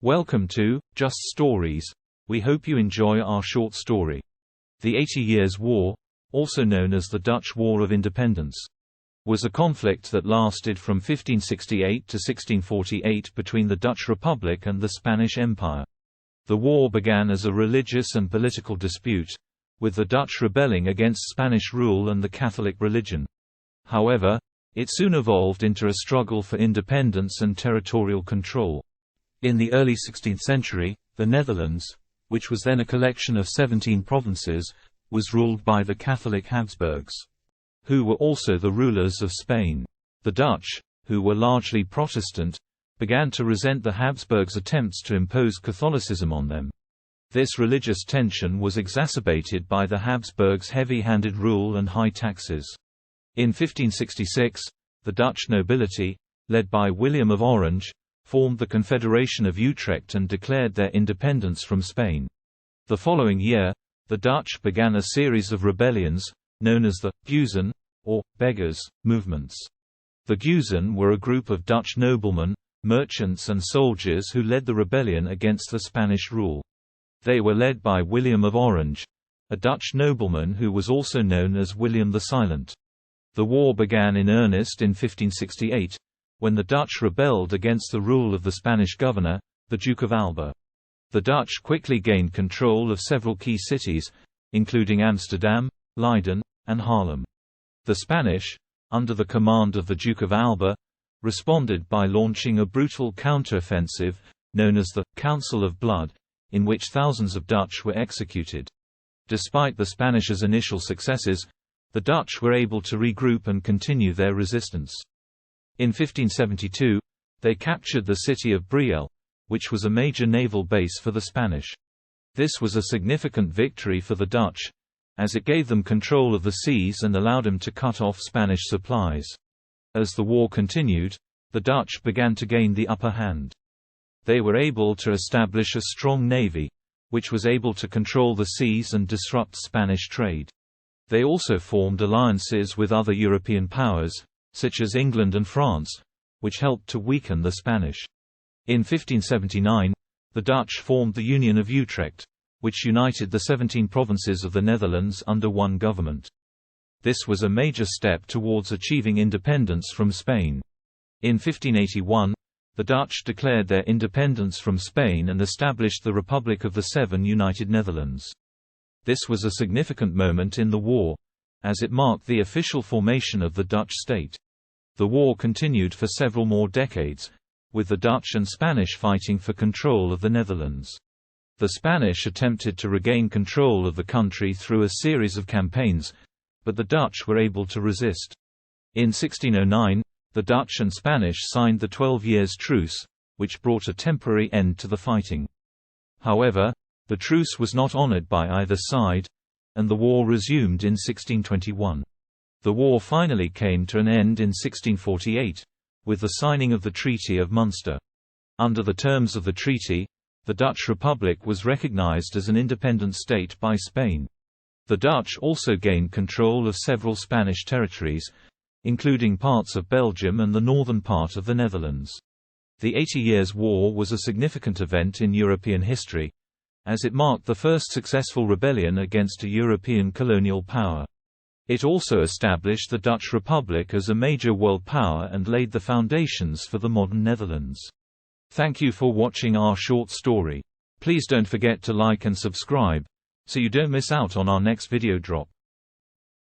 Welcome to Just Stories. We hope you enjoy our short story. The 80 Years' War, also known as the Dutch War of Independence, was a conflict that lasted from 1568 to 1648 between the Dutch Republic and the Spanish Empire. The war began as a religious and political dispute, with the Dutch rebelling against Spanish rule and the Catholic religion. However, it soon evolved into a struggle for independence and territorial control. In the early 16th century, the Netherlands, which was then a collection of 17 provinces, was ruled by the Catholic Habsburgs, who were also the rulers of Spain. The Dutch, who were largely Protestant, began to resent the Habsburgs' attempts to impose Catholicism on them. This religious tension was exacerbated by the Habsburgs' heavy-handed rule and high taxes. In 1566, the Dutch nobility, led by William of Orange, formed the Confederation of Utrecht and declared their independence from Spain. The following year, the Dutch began a series of rebellions, known as the Guizen, or beggars, movements. The Guizen were a group of Dutch noblemen, merchants and soldiers who led the rebellion against the Spanish rule. They were led by William of Orange, a Dutch nobleman who was also known as William the Silent. The war began in earnest in 1568, when the Dutch rebelled against the rule of the Spanish governor, the Duke of Alba. The Dutch quickly gained control of several key cities, including Amsterdam, Leiden, and Haarlem. The Spanish, under the command of the Duke of Alba, responded by launching a brutal counteroffensive, known as the Council of Blood, in which thousands of Dutch were executed. Despite the Spanish initial successes, the Dutch were able to regroup and continue their resistance. In 1572, they captured the city of Brielle, which was a major naval base for the Spanish. This was a significant victory for the Dutch, as it gave them control of the seas and allowed them to cut off Spanish supplies. As the war continued, the Dutch began to gain the upper hand. They were able to establish a strong navy, which was able to control the seas and disrupt Spanish trade. They also formed alliances with other European powers, such as England and France, which helped to weaken the Spanish. In 1579, the Dutch formed the Union of Utrecht, which united the 17 provinces of the Netherlands under one government. This was a major step towards achieving independence from Spain. In 1581, the Dutch declared their independence from Spain and established the Republic of the Seven United Netherlands. This was a significant moment in the war, as it marked the official formation of the Dutch state. The war continued for several more decades, with the Dutch and Spanish fighting for control of the Netherlands. The Spanish attempted to regain control of the country through a series of campaigns, but the Dutch were able to resist. In 1609, the Dutch and Spanish signed the 12 Years' Truce, which brought a temporary end to the fighting. However, the truce was not honored by either side, and the war resumed in 1621. The war finally came to an end in 1648, with the signing of the Treaty of Munster. Under the terms of the treaty, the Dutch Republic was recognized as an independent state by Spain. The Dutch also gained control of several Spanish territories, including parts of Belgium and the northern part of the Netherlands. The 80 Years' War was a significant event in European history, as it marked the first successful rebellion against a European colonial power. It also established the Dutch Republic as a major world power and laid the foundations for the modern Netherlands. Thank you for watching our short story. Please don't forget to like and subscribe, so you don't miss out on our next video drop.